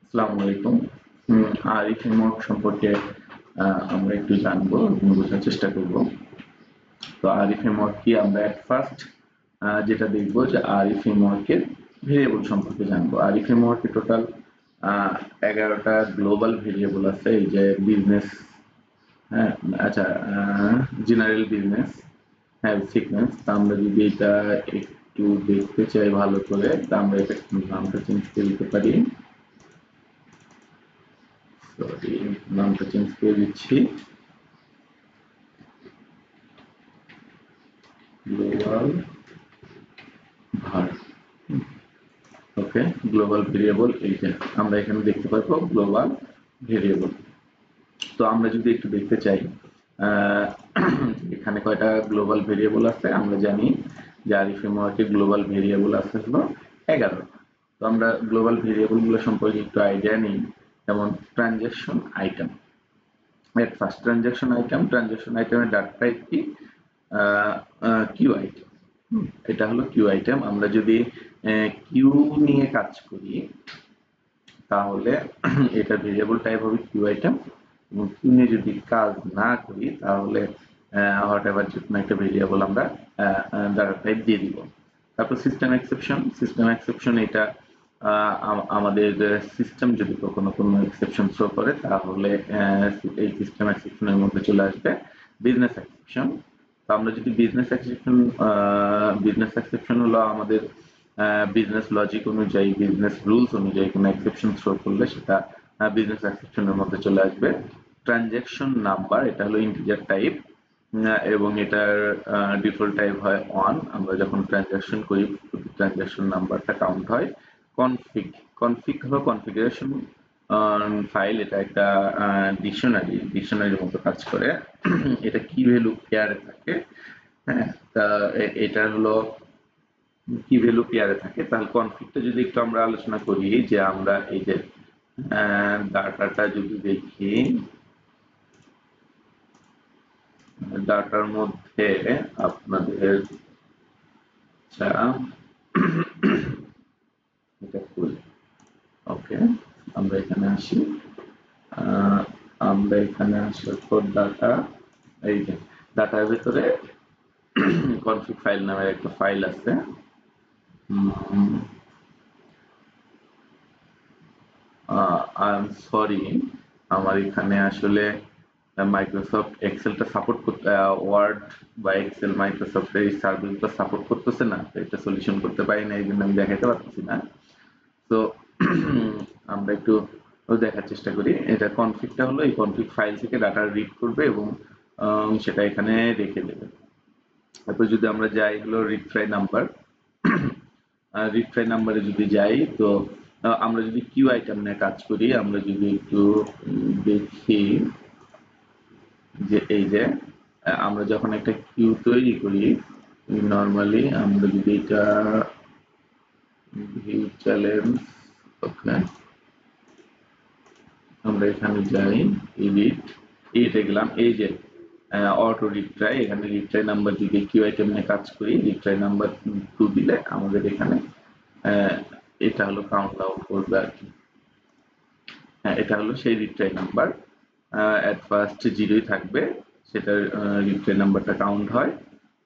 আসসালামু আলাইকুম। আরই ফ্রেমওয়ার্ক সম্পর্কে আমরা একটু জানবো এবং বোঝার চেষ্টা করব। তো আরই ফ্রেমওয়ার্ক কি আমরা এট ফার্স্ট যেটা দেখব যে আরই ফ্রেমওয়ার্কের ভেরিয়েবল সম্পর্কে জানবো। আরই ফ্রেমওয়ার্কে টোটাল 11টা গ্লোবাল ভেরিয়েবল আছে। এই যে বিজনেস, হ্যাঁ, আচ্ছা, জেনারেল বিজনেস, হ্যাঁ, সিকোয়েন্স। তা আমরা যদি এটা একটু দেখতে চাই ভালো করে, তা আমরা এটা নামটা চেঞ্জ করে দিতে পারি। সরি, নামটা চেঞ্জ করে দিচ্ছি। গ্লোবাল ভার, ওকে। গ্লোবাল ভেরিয়েবল, এই যে আমরা এখানে দেখতে পাবো গ্লোবাল ভেরিয়েবল। তো আমরা যদি একটু দেখতে চাই এখানে কয়টা গ্লোবাল ভেরিয়েবল আছে, আমরা জানি যে আরই ফ্রেমওয়ার্কে গ্লোবাল ভেরিয়েবল আছে হলো 11। তো আমরা গ্লোবাল ভেরিয়েবল গুলো সম্পর্কে একটু আইডিয়া নিই। যেমন transaction item, at first transaction আইটেমের ডাটা টাইপ কি? Queue item. এটা হলো কিউ আইটেম। আমরা যদি কিউ নিয়ে কাজ করি তাহলে এটা ভেরিয়েবল টাইপ হবে কিউ আইটেম, এবং কিউ নিয়ে যদি কাজ না করি তাহলে হোয়াট এভার যে কোনো একটা ভেরিয়েবল আমরা ডাটা টাইপ দিয়ে দিব। তারপর সিস্টেম এক্সেপশন এটা আমাদের সিস্টেম যদি কখনো কোনো এক্সেপশন শো করে তাহলে এই সিস্টেম এক্সেপশনের মধ্যে চলে আসবে বিজনেস এক্সেপশন। তো আমরা যদি বিজনেস এক্সেপশন হলো আমাদের বিজনেস লজিক অনুযায়ী, বিজনেস রুলস অনুযায়ী কোনো এক্সেপশন থ্রো করলে সেটা বিজনেস এক্সেপশনের মধ্যে চলে আসবে। ট্রানজ্যাকশন নাম্বার, এটা হলো ইন্টিজার টাইপ এবং এটার ডিফল্ট টাইপ হয় 1। আমরা যখন ট্রানজ্যাকশন করি ট্রানজ্যাকশন নাম্বারটা কাউন্ট হয়। কনফিগ হলো কনফিগারেশন ফাইল, এটা একটা ডিকশনারির মতো কাজ করে। এটা কি ভ্যালু পেয়ারে থাকে, হ্যাঁ, তা এটা হলো কি ভ্যালু পেয়ারে থাকে। তাহলে কনফ্লিক্টটা যদি একটু আমরা আলোচনা করি, যে আমরা এই যে ডাটাটা যদি দেখি, ডাটার মধ্যে আপনাদের এটা খুলি, ওকে। আমরা এখানে আসি, আমরা এখানে আসার পর ডাটা, এই যে ডাটার ভিতরে কনফিগ ফাইল নামের একটা ফাইল আছে। আই এম সরি, আমার এখানে আসলে মাইক্রোসফট এক্সেলটা সাপোর্ট করতে, ওয়ার্ড বা এক্সেল মাইক্রোসফটের এই সার্ভিসগুলো সাপোর্ট করতেছে না, তো এটা সলিউশন করতে পারি না, এই জন্য আমি দেখাতে পারতেছি না। তো আমরা একটু দেখার চেষ্টা করি। এটা কনফিগটা হলো এই কনফিগ ফাইল থেকে ডাটা রিড করবে এবং সেটা এখানে রেখে দেবে। তারপর যদি আমরা যাই হলো রিট্রাই নাম্বারে যদি যাই, তো আমরা যদি কিউ আইটেম নিয়ে কাজ করি, আমরা যদি একটু দেখি যে এই যে আমরা যখন একটা কিউ তৈরি করি নর্মালি, আমরা যদি এটা ভিউ চ্যালেঞ্জ, ওকে, আমরা এখানে যাই, এডিটে গেলাম, এই যে অটো রিট্রাই, এখানে রিট্রাই নাম্বার যদি কিউ আইটেম নিয়ে কাজ করি, রিট্রাই নাম্বার 2 দিলে আমাদের এখানে এটা হলো কাউন্ট ডাউন করবে আর কি। হ্যাঁ, এটা হলো সেই রিট্রাই নাম্বার। অ্যাট ফার্স্ট 0ই থাকবে, সেটার রিট্রাই নাম্বারটা কাউন্ট হয়।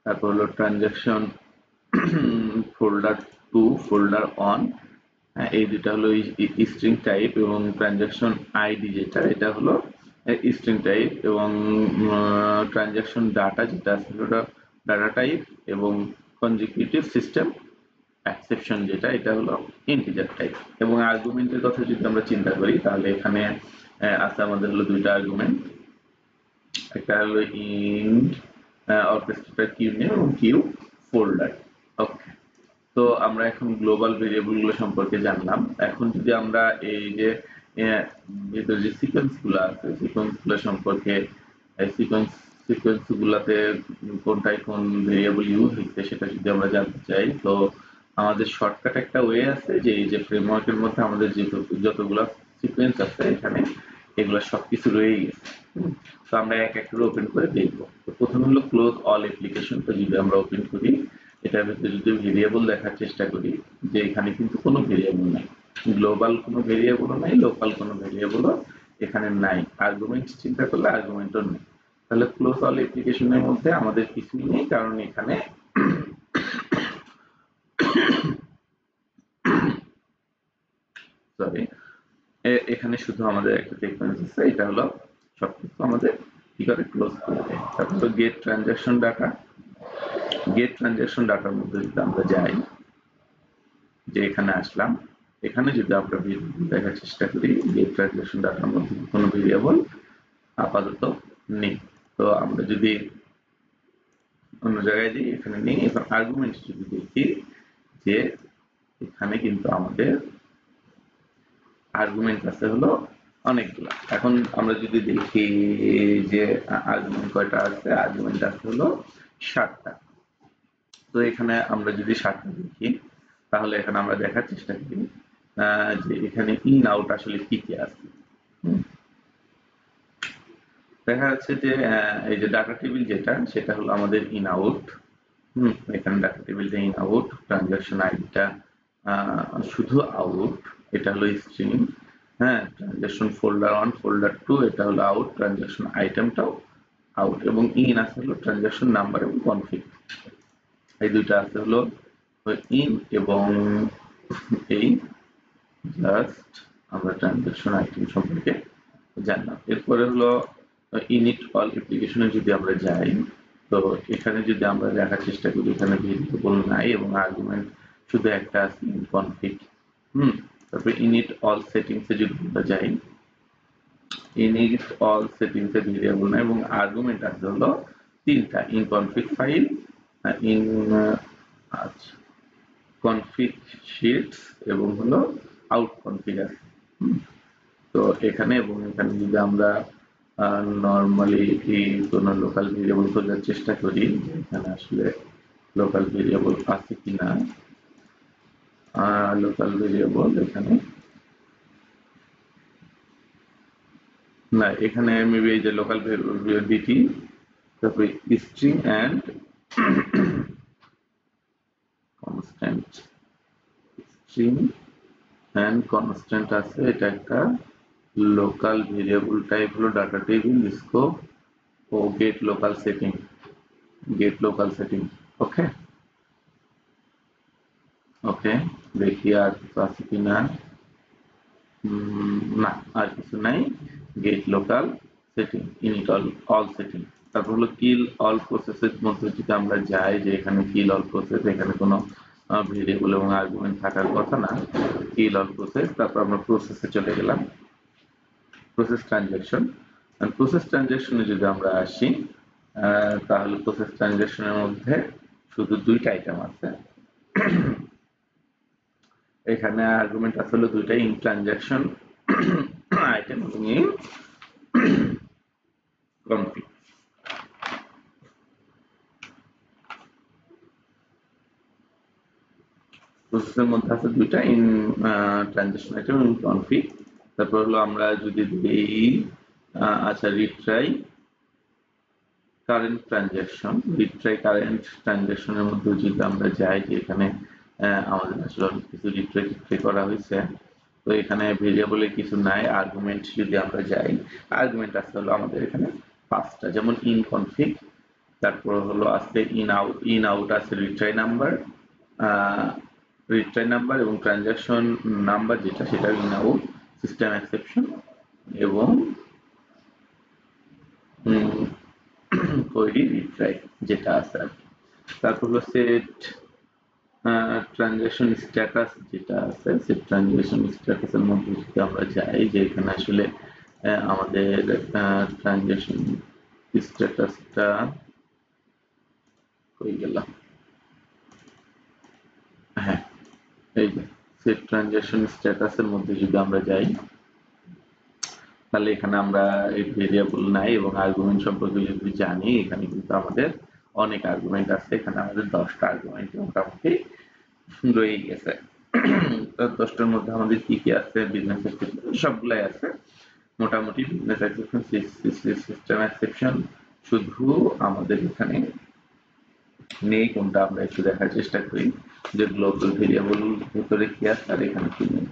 তারপর হলো ট্রানজ্যাকশন ফোল্ডার 2, ফোল্ডার 1, এই দুটা হলো স্ট্রিং টাইপ, এবং ট্রানজ্যাকশন আইডি যেটা, এটা হলো স্ট্রিং টাইপ, এবং ট্রানজ্যাকশন ডাটা যেটা আছে ওটা ডাটা টাইপ, এবং কনজিকিউটিভ সিস্টেম এক্সেপশন যেটা, এটা হলো ইন্টিজার টাইপ। এবং আর্গুমেন্টের কথা যদি আমরা চিন্তা করি তাহলে এখানে আছে আমাদের হলো দুইটা আর্গুমেন্ট, একটা হলো ইন্ট অর্কেস্ট্রেটর কিউ নেম এবং কিউ ফোল্ডার, ওকে। তো আমরা এখন গ্লোবাল ভেরিয়েবল গুলো সম্পর্কে জানলাম। এখন যদি আমরা এই যে ভিতরে যে সিকোয়েন্স গুলো আছে, সিকোয়েন্স গুলো সম্পর্কে, সিকোয়েন্স গুলাতে কোনটায় কোন ভেরিয়েবল ইউজ হচ্ছে সেটা যদি আমরা জানতে চাই, তো আমাদের শর্টকাট একটা ওয়ে আছে, যে এই যে ফ্রেমওয়ার্কের মধ্যে আমাদের যতগুলো সিকোয়েন্স আছে এখানে, এগুলো সবকিছু রয়েই গেছে। তো আমরা এক এক করে ওপেন করে দেখবো। তো প্রথম হলো ক্লোজ অল অ্যাপ্লিকেশন। তো যদি আমরা ওপেন করি, এটার ভিতরে যদি ভেরিয়েবল দেখার চেষ্টা করি, যে এখানে কিন্তু কোনো ভেরিয়েবল নাই, গ্লোবাল কোনো ভেরিয়েবলও নাই, লোকাল কোনো ভেরিয়েবলও এখানে নাই। আর্গুমেন্ট চিন্তা করলে আর্গুমেন্টও নেই। তাহলে ক্লোজ অল অ্যাপ্লিকেশনের মধ্যে আমাদের কিছুই নেই, কারণ এখানে সরি এখানে শুধু আমাদের একটা সিকোয়েন্স আছে, এটা হলো সবকিছু আমাদের কি করে ক্লোজ করে দেয়। তারপর get transaction data, get transaction ডাটার মধ্যে যদি আমরা যাই, যে এখানে আসলাম, এখানে যদি আমরা দেখার চেষ্টা করি, গেট ট্রানজাকশন ডাটার মধ্যে কোনো ভেরিয়েবল আপাতত নেই। তো আমরা যদি অন্য জায়গায় দিই, এখানে নেই। এখন আর্গুমেন্ট যদি দেখি, যে এখানে কিন্তু আমাদের আর্গুমেন্ট আছে হলো অনেকগুলা। এখন আমরা যদি দেখি যে আর্গুমেন্ট কয়টা আছে, আর্গুমেন্ট আছে হলো 7টা। তো এখানে আমরা যদি 7টা দেখি, তাহলে এখানে আমরা দেখার চেষ্টা করি যে এখানে ইন আউট আসলে কি কি আছে। দেখা যাচ্ছে যে এই যে ডাটা টেবিল যেটা, সেটা হলো আমাদের ইন আউট। এখানে ডাটা টেবিলটা ইন আউট, ট্রানজাকশন আইডিটা শুধু আউট, এটা হলো স্ট্রিং। হ্যাঁ, ট্রানজাকশন ফোল্ডার 1 ফোল্ডার 2 এটা হলো আউট, ট্রানজাকশন আইটেমটাও আউট, এবং ইন আছে হলো ট্রানজাকশন নাম্বার এবং কনফিগ। এই দুইটা আছে হলো ইন, এবং এই জাস্ট আমরা ট্রানজাকশন আইটেম সম্পর্কে জানলাম। এরপরে হলো ইনিট অল অ্যাপ্লিকেশনে যদি আমরা যাই, তো এখানে যদি আমরা দেখার চেষ্টা করি, এখানে ভেরিয়েবল নাই এবং আর্গুমেন্ট শুধু একটা আছে, কনফিগ। তারপরে ইনিট অল সেটিংসে যদি আমরা যাই, ইনিট অল সেটিংসে ভেরিয়েবল নাই এবং আর্গুমেন্ট আছে হলো 3টা, ইন কনফিগ ফাইল, ইন আচ্ছা কনফিগ শিটস, এবং হলো আউট কনফিগ আছে। তো এখানে এবং এখানে যদি আমরা নর্মালি কোনো লোকাল ভেরিয়েবল খোঁজার চেষ্টা করি, এখানে আসলে লোকাল ভেরিয়েবল আছে কিনা, লোকাল ভেরিয়েবল এখানে না, এখানে মেবি এই যে লোকাল ভেরিয়েবল ডিটি, তারপরে string and constant, string and constant আছে। এটা একটা লোকাল ভেরিয়েবল টাইপ হলো ডাটা টেবিল স্কোপ ও get local setting, get local setting. Okay okay, দেখি আর কিছু আছে কিনা। না, আর কিছু নাই। Get local setting, init all all setting. তারপর হলো কিল অল প্রসেসের মধ্যে যদি আমরা যাই, যে এখানে কিল অল প্রসেস, এখানে কোনো ভেরিয়েবল এবং আর্গুমেন্ট থাকার কথা না, কিল অল প্রসেস। তারপর আমরা প্রসেসে চলে গেলাম, প্রসেস ট্রানজাকশন। প্রসেস ট্রানজাকশনে যদি আমরা আসি, তাহলে প্রসেস ট্রানজাকশনের মধ্যে শুধু 2টা আইটেম আছে। এখানে আর্গুমেন্ট আছে হলো 2টা, ইন ট্রানজাকশন আইটেম এবং ইন কনফিগ। প্রসেসের মধ্যে আছে 2টা, ইন ট্রানজাকশন আইটেম এবং কনফিগ। তারপর হলো আমরা যদি দিই আচ্ছা retry current transaction, retry current ট্রানজাকশনের মধ্যে যদি আমরা যাই, যে এখানে আমাদের আসলে অনেক কিছু রিট্রাই করা হয়েছে। তো এখানে ভেরিয়েবলে কিছু নাই। আর্গুমেন্ট যদি আমরা যাই, আর্গুমেন্ট আছে হলো আমাদের এখানে 5টা, যেমন ইন কনফিগ, তারপর হলো আছে ইন আউট আছে রিট্রাই নাম্বার, রিট্রাই নাম্বার এবং ট্রানজাকশন নাম্বার যেটা, সেটা ইন আউট, সিস্টেম এক্সেপশন এবং কোয়েরি রিট্রাই যেটা আছে আর কি। তারপর হলো সেট ট্রানজাকশন স্ট্যাটাস যেটা আছে, সেই ট্রানজাকশন স্ট্যাটাসের মধ্যে যদি আমরা যাই, যে এখানে আসলে আমাদের ট্রানজাকশন স্ট্যাটাসটা হয়ে গেল, হ্যাঁ এই যে সেট ট্রানজাকশন স্ট্যাটাসের মধ্যে যদি আমরা যাই, তাহলে এখানে আমরা এই ভেরিয়েবল নাই এবং আর্গুমেন্ট সম্পর্কে যদি জানি, এখানে কিন্তু আমাদের অনেক আর্গুমেন্ট আছে। এখানে আমাদের 10টা আর্গুমেন্ট মোটামুটি রয়ে গেছে। 10টার মধ্যে আমাদের কি কি আছে, বিজনেস এক্সেপশন সবগুলাই আছে মোটামুটি। বিজনেস এক্সেপশন, সিস্টেম এক্সেপশন শুধু আমাদের এখানে নেই। কোনটা আমরা একটু দেখার চেষ্টা করি, যে গ্লোবাল ভেরিয়েবল ভিতরে কি আছে আর এখানে কি নেই।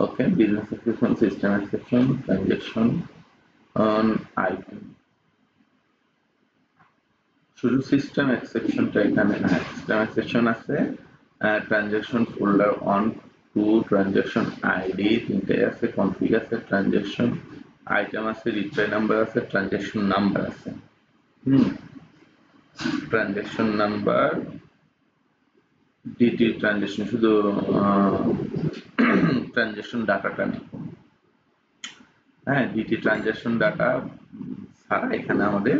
Okay, business exception, system exception, transaction on item. শুধু সিস্টেম এক্সেপশনটা এখানে, হ্যাঁ সিস্টেম এক্সেপশন আছে, transaction folder on two, transaction ID তিনটাই আছে, কনফিগ আছে, ট্রানজাকশন আইটেম আছে, রিপ্লাই নাম্বার আছে, ট্রানজাকশন নাম্বার আছে। ট্রানজাকশন নাম্বার, ডিটি ট্রানজাকশন, শুধু ট্রানজাকশন ডাটাটা নেই। হ্যাঁ, ডিটি ট্রানজাকশন ডাটা ছাড়া এখানে আমাদের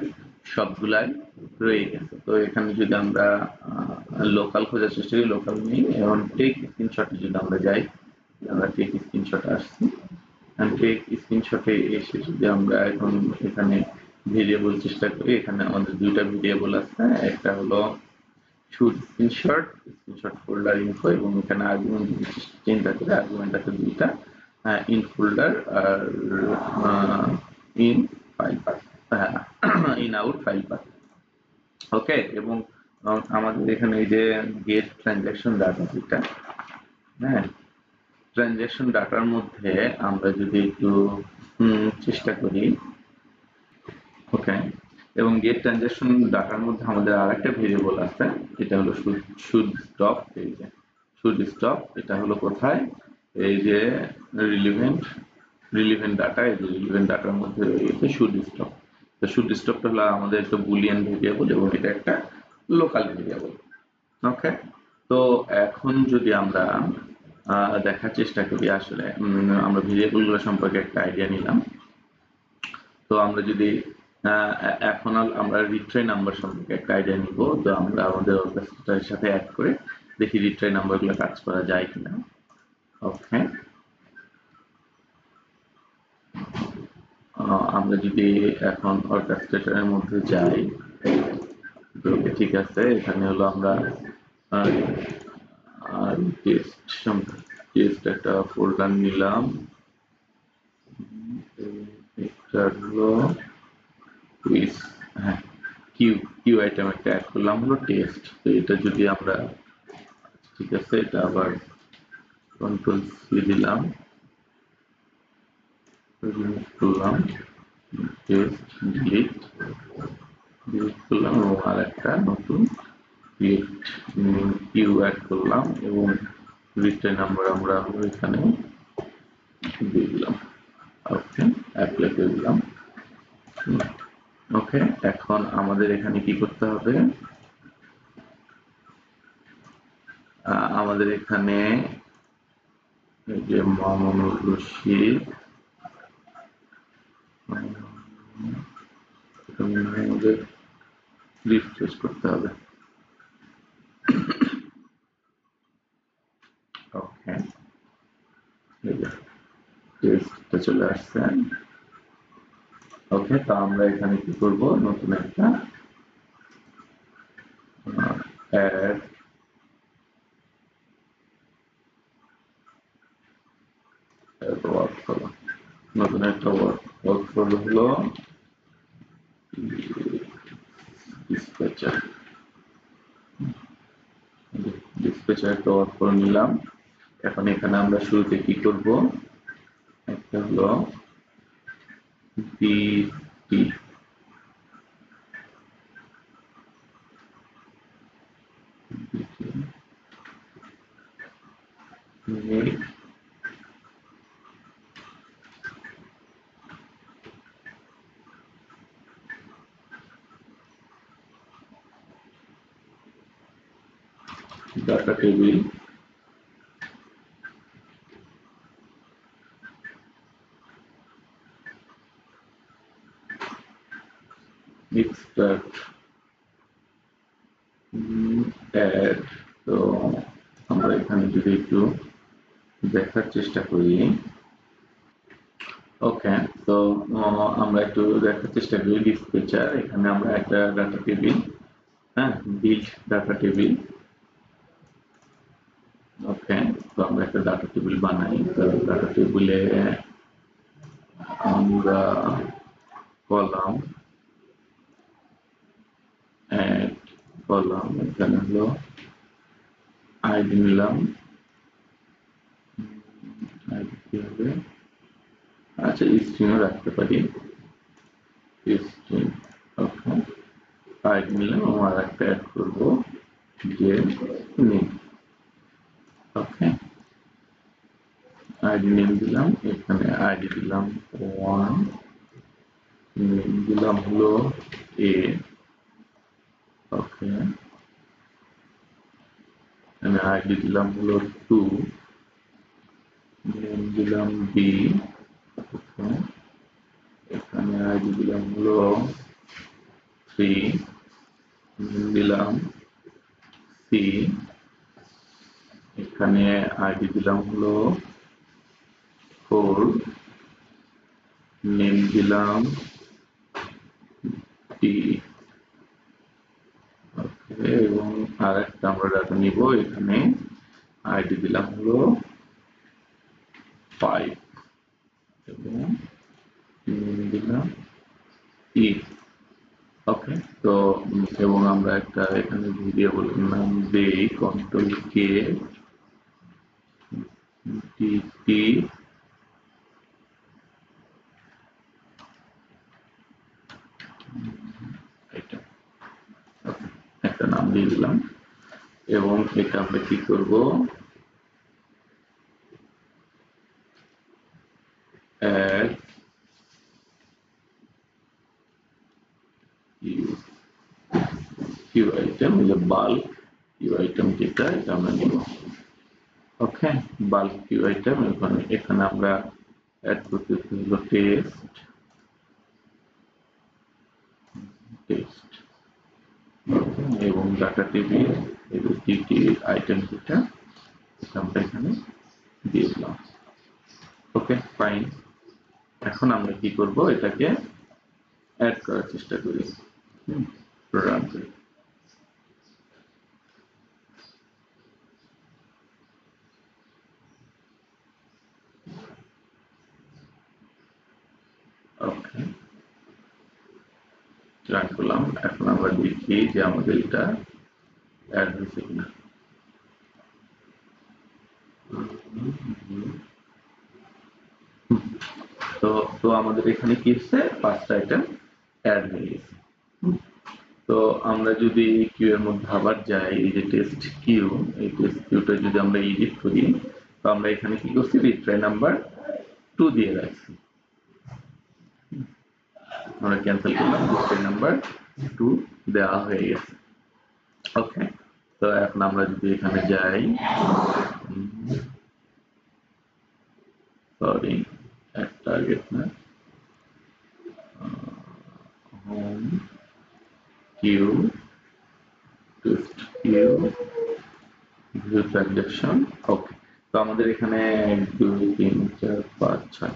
সবগুলাই রয়ে গেছে। তো এখানে যদি আমরা লোকাল খোঁজার চেষ্টা করি, লোকাল নেই। এবং টেক স্ক্রিনশটে যদি আমরা যাই, আমরা টেক স্ক্রিনশটে আসছি, টেক স্ক্রিনশটে এসে যদি আমরা এখন এখানে ভেরিয়েবল চেষ্টা করি, এখানে আমাদের দুইটা ভেরিয়েবল আছে, একটা হলো should screenshot, screenshot folder info, এবং এখানে আর্গুমেন্ট চিন্তা করে আর্গুমেন্ট আছে দুইটা, ইন ফোল্ডার আর in file path, in out file path. Okay, এবং আমাদের এখানে এই যে গেট ট্রানজাকশন ডাটা যেটা, হ্যাঁ ট্রানজাকশন ডাটার মধ্যে আমরা যদি একটু চেষ্টা করি, ওকে, এবং গেট ট্রানজাকশন ডাটার মধ্যে আমাদের আরেকটা ভেরিয়েবল আছে, এটা হলো শুড স্টপ। এই যে শুড স্টপ, এটা হলো কোথায়, এই যে রিলিভেন্ট ডাটা, এই যে রিলিভেন্ট ডাটার মধ্যে রয়েছে শুড স্টপ। তো শুড স্টপটা হলো আমাদের একটা বুলিয়ান ভেরিয়েবল, এবং এটা একটা লোকাল ভেরিয়েবল। ওকে, তো এখন যদি আমরা দেখার চেষ্টা করি, আসলে আমরা ভেরিয়েবলগুলো সম্পর্কে একটা আইডিয়া নিলাম। তো আমরা যদি এখন আমরা রিট্রাই নাম্বার সম্পর্কে একটা আইডিয়া নিব, তো আমরা আমাদের অর্কেস্ট্রার সাথে অ্যাড করে দেখি রিট্রাই নাম্বারগুলো কাজ করা যায় কিনা। ওকে, আমরা যদি এখন অর্কেস্ট্রেটরের মধ্যে যাই, ঠিক আছে, এখানে হলো আমরা টেস্ট একটা ফোল্ডার নিলাম, এটা হলো হ্যাঁ কিউ আইটেম একটা অ্যাড করলাম হলো টেস্ট। তো এটা যদি আমরা, ঠিক আছে, এটা আবার কন্ট্রোল সি দিলাম, করলাম টেস্ট, ডিলিট করলাম, এবং আর একটা নতুন ক্রিয়েট কিউ অ্যাড করলাম, এবং রিট্রাই নাম্বার আমরা এখানে দিয়ে দিলাম। ওকে, অ্যাপ্লাই করে দিলাম। ওকে, এখন আমাদের এখানে কি করতে হবে, আমাদের এখানে এই যে মামুনুর রশিদ, আমাদের রিফ্রেশ করতে হবে। ওকে, টেস্টটা চলে আসছে। ওকে, তো আমরা এখানে কি করব, নতুন একটা অ্যাড ওয়ার্ক ফলো, নতুন একটা ওয়ার্ক ফলো হলো ডিসপ্যাচার। ডিসপ্যাচার একটা ওয়ার্ক ফলো নিলাম। এখন এখানে আমরা শুরুতে কি করব, একটা হলো বিটি, ডাটা টেবিল, এক্সট্রাক্ট, অ্যাড। তো আমরা এখানে যদি একটু দেখার চেষ্টা করি, ওকে, তো আমরা একটু দেখার চেষ্টা করি ডিসপ্যাচার, এখানে আমরা একটা ডাটা টেবিল, হ্যাঁ বিল্ড ডাটা টেবিল। ওকে, তো আমরা একটা ডাটা টেবিল বানাই। তো ডাটা টেবিলে আমরা কলাম অ্যাড, কলাম এখানে হলো আইডি নিলাম, কি হবে? আচ্ছা স্ট্রিংও রাখতে পারি, স্ট্রিং। ওকে, আইডি নিলাম এবং আর একটা অ্যাড করবো যে নেম। ওকে, আইডি নেম দিলাম, এখানে আইডি দিলাম 1, নেম দিলাম হলো এ। ওকে, এখানে আইডি দিলাম হলো 2, নেম দিলাম বি। ওকে, এখানে আইডি দিলাম হলো 3, নেম দিলাম সি। এখানে আইডি দিলাম হলো 4, নেম দিলাম ডি। ওকে, এবং আর একটা আমরা ডাটা নিব, এখানে আইডি দিলাম হলো 5 এবং নেম দিলাম ই। ওকে, তো এবং আমরা একটা এখানে ভেরিয়েবল নাম দেই কন্ট্রোল কে টিপি এটা। ওকে, একটা নাম দিয়ে দিলাম এবং এটা আমরা কি করব, অ্যাড কিউ আইটেম, যে বাল্ক কিউ আইটেম যেটা এটা আমরা নিব। ওকে, বাল্ক কিউ আইটেম এখানে আমরা অ্যাড করতেছি হলো টেস্ট টেস্ট এবং ডাটা টেবিল টিটি আইটেম যেটা আমরা এখানে দিয়ে দিলাম। ওকে ফাইন, এখন আমরা কি করব, এটাকে অ্যাড করার চেষ্টা করি, রান করি। ওকে, রান করলাম, এখন আমরা দেখি যে আমাদের এটা অ্যাড হয়েছে কিনা। তো তো আমাদের এখানে কি হচ্ছে, 5টা আইটেম অ্যাড হয়ে গেছে। তো আমরা যদি কিউ এর মধ্যে আবার যাই, এই যে টেস্ট কিউ, এই টেস্ট কিউটা যদি আমরা এডিট করি, তো আমরা এখানে কি করছি, রিট্রাই নাম্বার 2 দিয়ে রাখছি, আমরা ক্যান্সেল করলাম, রিট্রাই নাম্বার 2 দেওয়া হয়ে গেছে। ওকে, তো এখন আমরা যদি এখানে যাই, সরি টার্গেট না, home queue test queue view transaction. Okay, তো আমাদের এখানে 2 3 4 5 6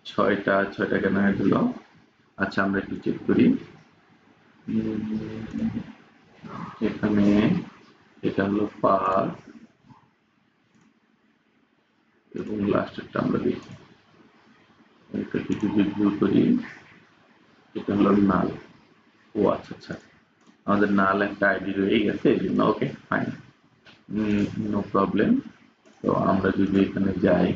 ছয়টা কেন দিল। আচ্ছা আমরা একটু চেক করি, এখানে এটা হলো 5 এবং লাস্টেরটা আমরা দেখি, এটা যদি ভিউ করি, এটা হলো নাল। ও আচ্ছা আচ্ছা, আমাদের নাল একটা আইডি রয়ে গেছে এই জন্য। Okay fine, no problem. তো আমরা যদি এখানে যাই,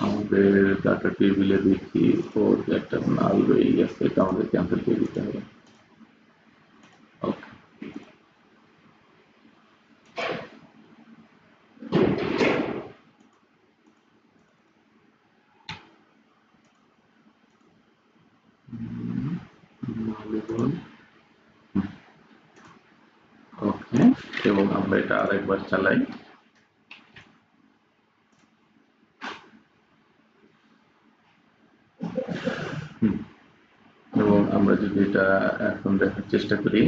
আমাদের ডাটা টেবিলে দেখি ওর একটা নাল রয়ে গেছে, এটা আমাদের ক্যান্সেল করে দিতে হবে। ওকে, ওকে, এবং আমরা এটা আরেকবার চালাই, এবং আমরা যদি এটা এখন দেখার চেষ্টা করি,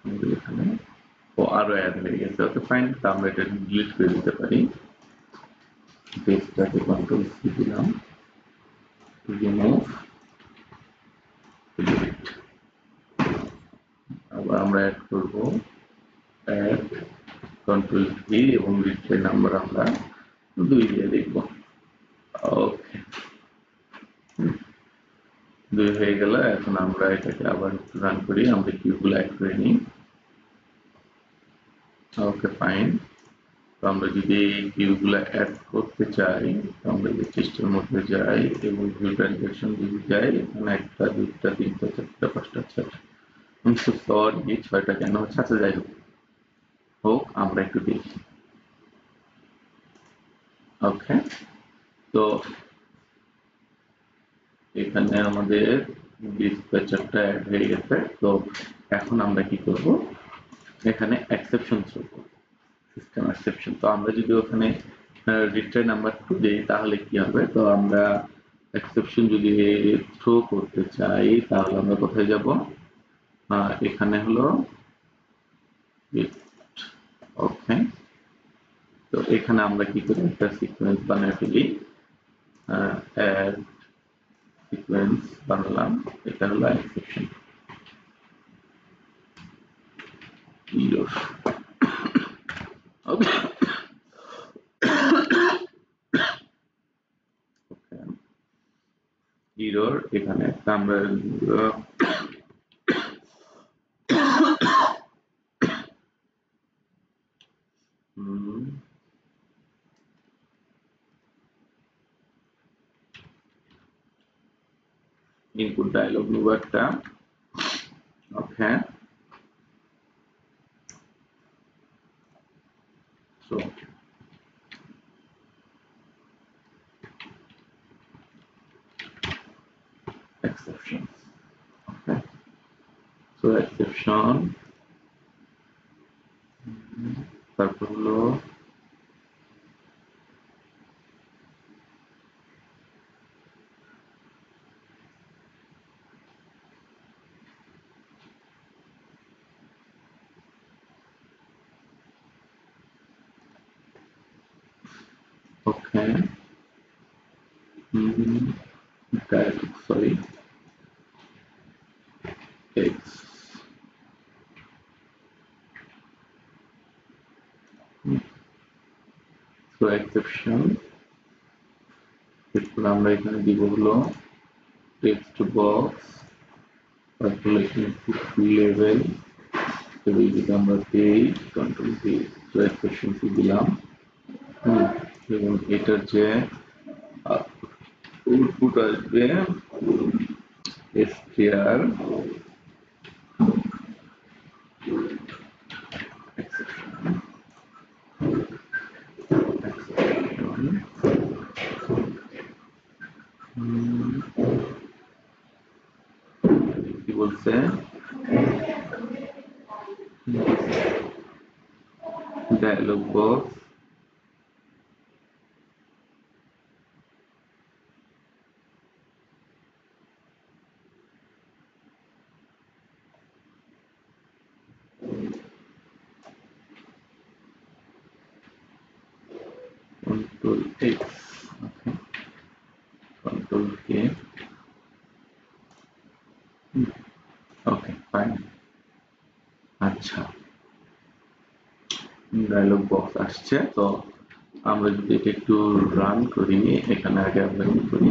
আমাদের এখানে ও আরো অ্যাড হয়ে গেছে। ওকে ফাইন, তো আমরা এটা ডিলিট করে দিতে পারি, পেজটাকে কন্ট্রোল সি দিলাম, রিমুভ, ডিলিট। আবার আমরা অ্যাড করব, অ্যাড কন্ট্রোল ভি এবং রিট্রাই নাম্বার আমরা 2 দিয়ে দেখব। ওকে, 2 হয়ে গেল। এখন আমরা এটাকে আবার রান করি, আমরা কিউগুলো অ্যাড করে নিই। ওকে ফাইন, তো আমরা যদি এই ভিউগুলো অ্যাড করতে চাই, আমরা যে চেষ্টার মধ্যে যাই এবং ভিউ ট্রানজ্যাকশন যদি যাই, এখানে একটা দুইটা তিনটা চারটা পাঁচটা ছয়টা, আমি তো সরি ছয়টা কেন হচ্ছে, আচ্ছা যাই হোক হোক, আমরা একটু দেখি। ওকে, তো এখানে আমাদের ডিসপ্যাচারটা অ্যাড হয়ে গেছে। তো এখন আমরা কি করব, এখানে এক্সেপশন থ্রো করব, সিস্টেম এক্সেপশন। তো আমরা যদি ওখানে রিট্রাই নাম্বার 2 দেই তাহলে কি হবে, তো আমরা এক্সেপশন যদি থ্রো করতে চাই তাহলে আমরা কোথায় যাব, এখানে হলো ওকে। তো এখানে আমরা কি করি, একটা সিকোয়েন্স বানিয়ে ফেলি, অ্যাড সিকোয়েন্স বানালাম, এটা হলো এক্সেপশন ইরর। ওকে, ইরর এখানে একটা আমরা ইনপুট ডায়লগ নিব একটা। ওকে, so exceptions. Okay, so exception, তারপর হলো ওকে, dialog, sorry, x, so exception, এরপর আমরা এখানে দিব হলো টেক্সট বক্স, তারপর এখানে লেভেল, লেভেল যদি আমরা দেই কন্ট্রোল ডি, তো এক্সেপশন কি দিলাম, এবং এটার যে আউটপুট আসবে str exception, কি বলছে, dialogue box, control x, okay, control k, okay fine. আচ্ছা, ডায়লগ বক্স আসছে। তো আমরা যদি এটা একটু রান করি, এখানে আগে আমরা কি করি,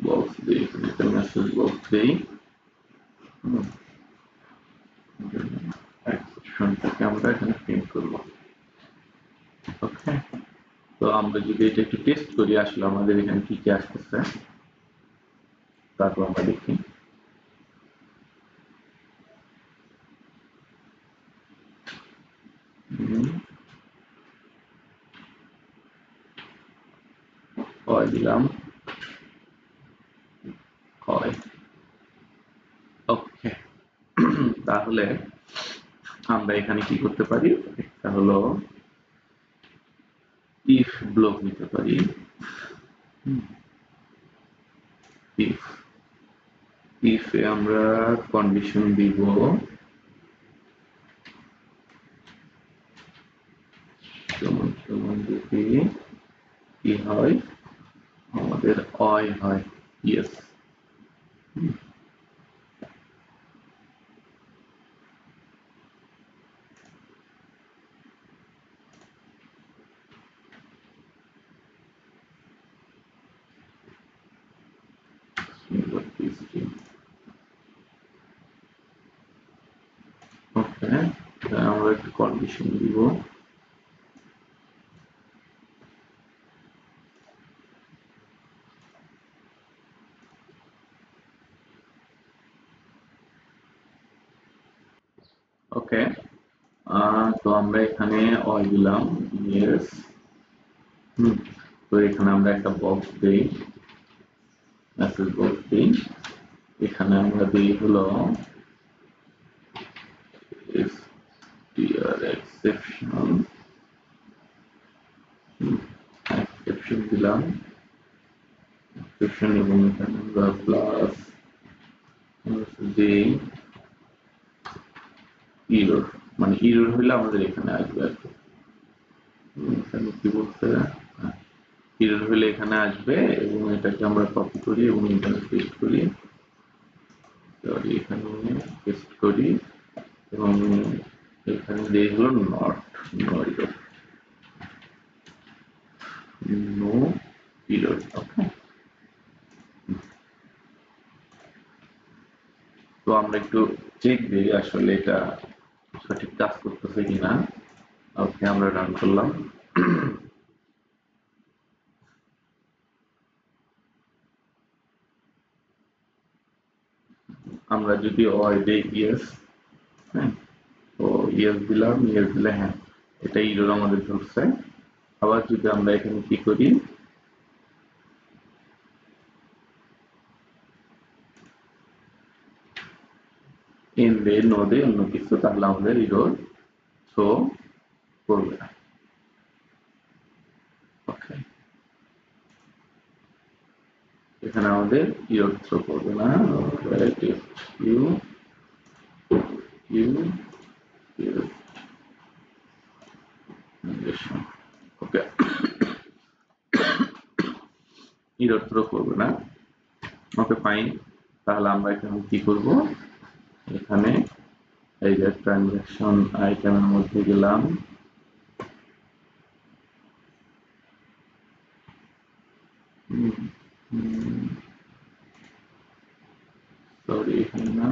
বক্স দিই, এখানে একটা মেসেজ বক্স দিই, এক্সেপশনটাকে আমরা এখানে প্রিন্ট করব। ওকে, তো আমরা যদি এটা একটু টেস্ট করি আসলে আমাদের এখানে কি কি আসতেছে, তারপর আমরা দেখি। হয় দিলাম, হয়, ওকে। তাহলে আমরা এখানে কি করতে পারি, একটা হলো ইফ ব্লক নিতে পারি, ইফ, ইফে আমরা কন্ডিশন দিব যেমন যেমন যদি কি হয়, আমাদের অয় হয়, ইয়েস, একটু কন্ডিশন দিব। ওকে, তো আমরা এখানে অয় দিলাম, ইয়েস। তো এখানে আমরা একটা বক্স দেই, মেসেজ বক্স দিই। এখানে আমরা দিই হলো এক্সেপশন, এক্সেপশন দিলাম, এক্সেপশন, এবং এখানে আমরা প্লাস দিই ইরর, মানে ইরর হইলে আমাদের এখানে আসবে আর কি। এখানে কি বলতে, ইরর হইলে এখানে আসবে, এবং এটাকে আমরা কপি করি এবং এখানে পেস্ট করি, সরি এখানে পেস্ট করি, এবং এখানে দিয়ে হলো not, no error, no error. Okay, তো আমরা একটু চেক দিই আসলে এটা সঠিক কাজ করতেছে কিনা। ওকে, আমরা রান করলাম। আমরা যদি অয় দেই ইয়েস, হ্যাঁ, তো ইয়েস দিলাম, ইয়েস দিলে হ্যাঁ এটা ইরর আমাদের ধরছে। আবার যদি আমরা এখানে কি করি, ইন দে, নো দে, অন্য কিছু, তাহলে আমাদের ইরর শো করবে না। ওকে, এখানে আমাদের ইরর শো করবে না। You you okay, error throw করবে না। Okay, fine. তাহলে আমরা এখানে কি করব, এখানে এই যে ট্রানজাকশন আইটেমের মধ্যে গেলাম, সরি এখানে না,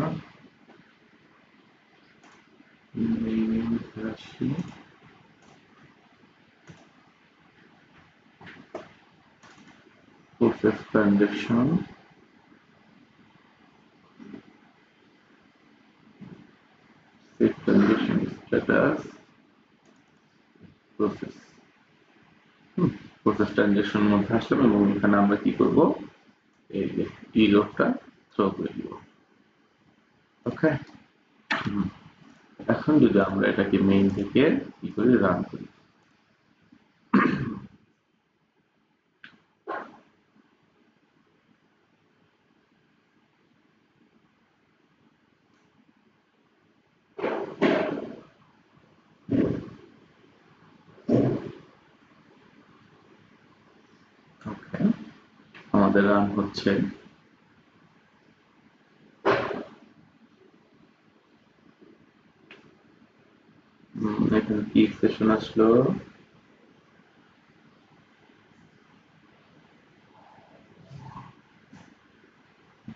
process transaction, set transaction status, process, process transaction মধ্যে আসলাম, এবং এখানে আমরা কি করব, এই যে ইররটা থ্রো করে দিব। ওকে, এখন যদি আমরা এটাকে মেইন থেকে কি করে রান করি, ওকে, আমাদের রান হচ্ছে। এখানে কি সেশন আসলো,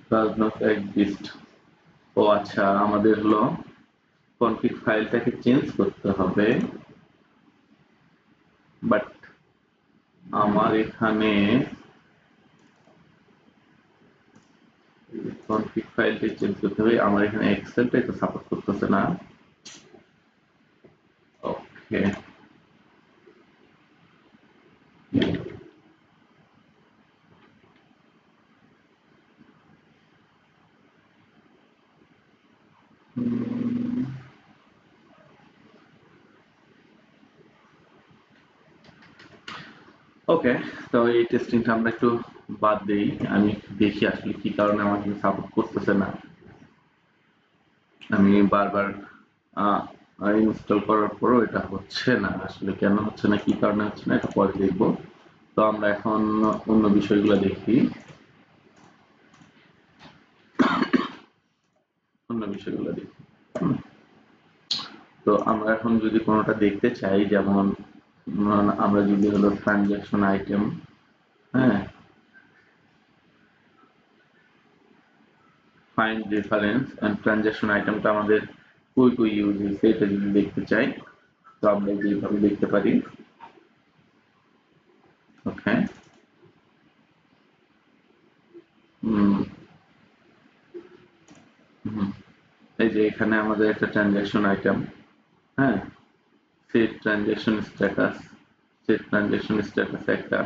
does not exist। ও আচ্ছা, আমাদের হলো কনফিগ ফাইলটাকে চেঞ্জ করতে হবে, বাট আমার এখানে কনফিগ ফাইলটা চেঞ্জ করতে হবে, আমার এখানে এক্সেলটা এটা সাপোর্ট করতেছে না। ওকে, ওকে, তো এই টেস্টিংটা আমরা একটু বাদ দেই, আমি দেখি আসলে কি কারণে আমার এখানে সাপোর্ট করতেছে না। আমি বারবার ইনস্টল করার পরও এটা হচ্ছে না, আসলে কেন হচ্ছে না, কি কারণে হচ্ছে না, এটা পরে দেখবো। তো আমরা এখন অন্য বিষয়গুলো দেখি, অন্য বিষয়গুলো দেখি। তো আমরা এখন যদি কোনোটা দেখতে চাই, যেমন আমরা যদি হলো ট্রানজাকশন আইটেম, হ্যাঁ, ফাইন্ড রেফারেন্স এন্ড ট্রানজাকশন আইটেমটা আমাদের কই কই ইউজ হয়েছে এটা যদি দেখতে চাই তো আমরা যেভাবে দেখতে পারি। ওকে, এই যে এখানে আমাদের একটা ট্রানজাকশন আইটেম, হ্যাঁ, set transaction status, set transaction status একটা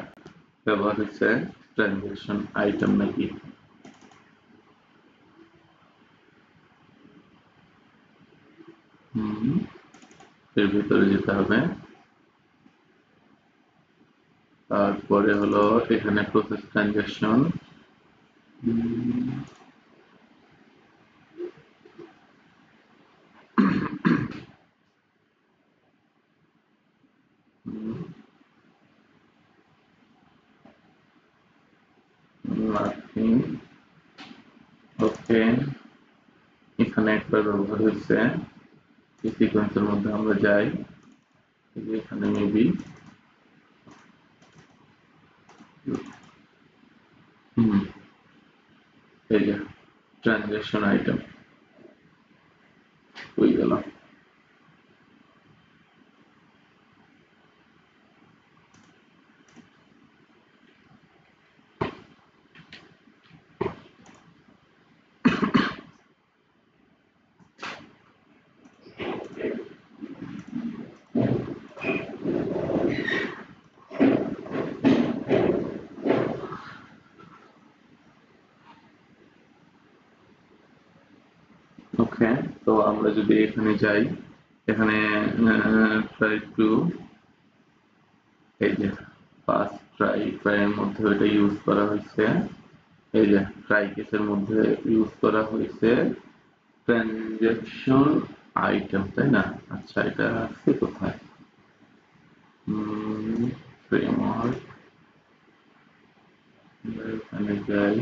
ব্যবহার হচ্ছে ট্রানজাকশন আইটেম নাকি। এর ভিতরে যেতে হবে, তারপরে হলো এখানে প্রসেস ট্রানজাকশন, নাথিং। ওকে, এখানে একবার ব্যবহার হয়েছে, এই সিকোয়েন্সের মধ্যে আমরা যাই, এখানে মেবি এই যে ট্রানজাকশন আইটেম হয়ে গেল। ওকে, তো আমরা যদি এখানে যাই, এখানে ট্রাই টু, এই যে ফার্স্ট ট্রাই এর মধ্যে এটা ইউজ করা হয়েছে, এই যে ট্রাই কেসের মধ্যে ইউজ করা হয়েছে ট্রানজাকশন আইটেম, তাই না? আচ্ছা, এটা আছে কোথায়? ফ্রেমওয়ার্ক, এখানে যাই,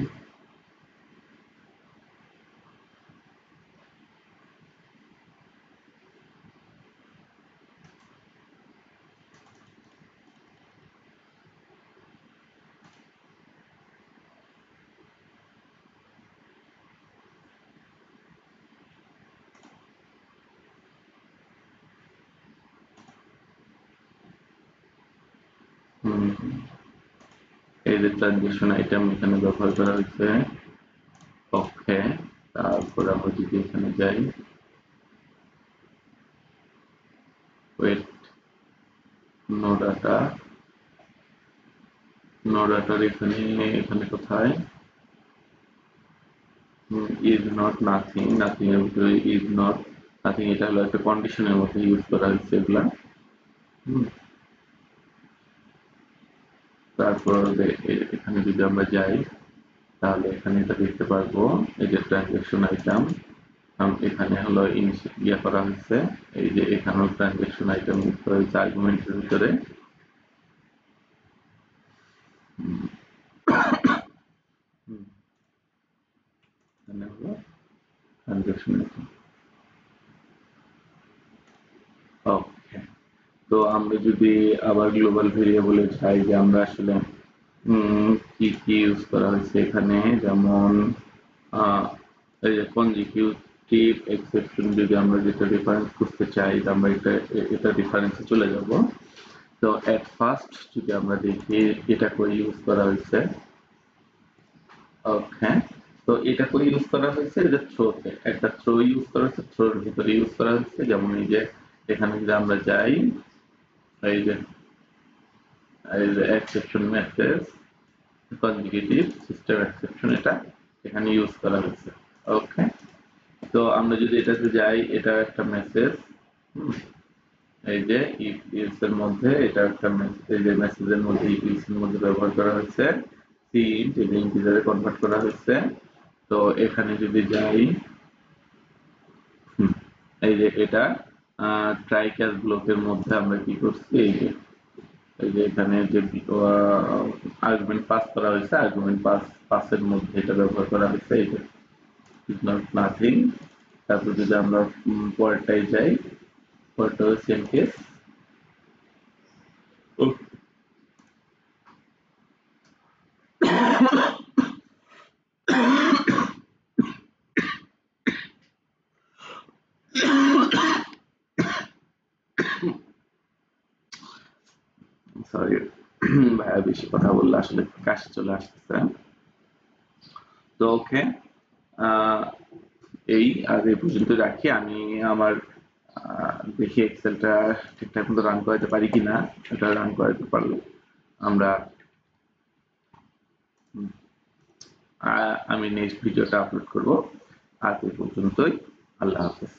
এই যে ট্রানজাকশন আইটেম এখানে ব্যবহার করা হয়েছে। ওকে, তারপর আমরা যদি এখানে যাই, ওয়েট, নো ডাটা, নো ডাটার এখানে, এখানে কোথায় ইজ নট নাথিং, নাথিং এর ভিতরে ইজ নট নাথিং, এটা হলো একটা কন্ডিশনের মধ্যে ইউজ করা হয়েছে এগুলা। তারপর এখানে যদি আমরা যাই তাহলে এখানে এটা দেখতে পারবো, এই যে ট্রানজাকশন আইটেম, এখানে হলো ইয়ে করা হয়েছে, এই যে এখানেও ট্রানজাকশন আইটেম ইউজ করা হয়েছে আর্গুমেন্টের ভিতরে। এখানে হলো ট্রানজাকশন আইটেম। ওকে, তো আমরা যদি আবার গ্লোবাল ভেরিয়েবলে চাই যে আমরা আসলে কি কি ইউজ করা হয়েছে এখানে, যেমন এই যে কনজিকিউটিভ এক্সেপশন, যদি আমরা যেটা রেফারেন্স করতে চাই আমরা এটা রেফারেন্সে চলে যাব। তো এট ফার্স্ট যদি আমরা দেখি এটা করে ইউজ করা হয়েছে। ওকে, তো এটা করে ইউজ করা হয়েছে যে থ্রোতে, একটা থ্রো ইউজ করা হয়েছে, থ্রোর ভিতরে ইউজ করা হয়েছে, যেমন এই যে এখানে যদি আমরা যাই, এই যে exception message consecutive system exception, এটা এখানে ইউজ করা হয়েছে। ওকে, তো আমরা যদি এটাতে যাই, এটা একটা মেসেজ, এই যে ইফ ইলস এর মধ্যে এটা একটা মেসেজ, যে মেসেজের মধ্যে ইফ ইলস এর মধ্যে ব্যবহার করা হয়েছে সিন্ট, এটা ইন্টিজারে কনভার্ট করা হয়েছে। তো এখানে যদি যাই, এই যে এটা ট্রাই ক্যাচ ব্লকের মধ্যে আমরা কি করছি, এই যে এখানে যে আর্গুমেন্ট পাস করা হয়েছে, আর্গুমেন্ট পাসের মধ্যে এটা ব্যবহার করা হয়েছে, এই যে ইজ নট নাথিং। তারপর যদি আমরা পরেরটায় যাই, পরেরটা হচ্ছে সেম কেস। সরি ভাইয়া, বেশি কথা বললে আসলে কাশি চলে আসতেছে। তো ওকে, এই আজ এই পর্যন্ত রাখি। আমি আমার দেখি এক্সেলটা ঠিকঠাক মতো রান করাতে পারি কিনা। এটা রান করাতে পারলে আমরা আমি নেক্সট ভিডিওটা আপলোড করব। আজ এই পর্যন্তই। আল্লাহ হাফেজ।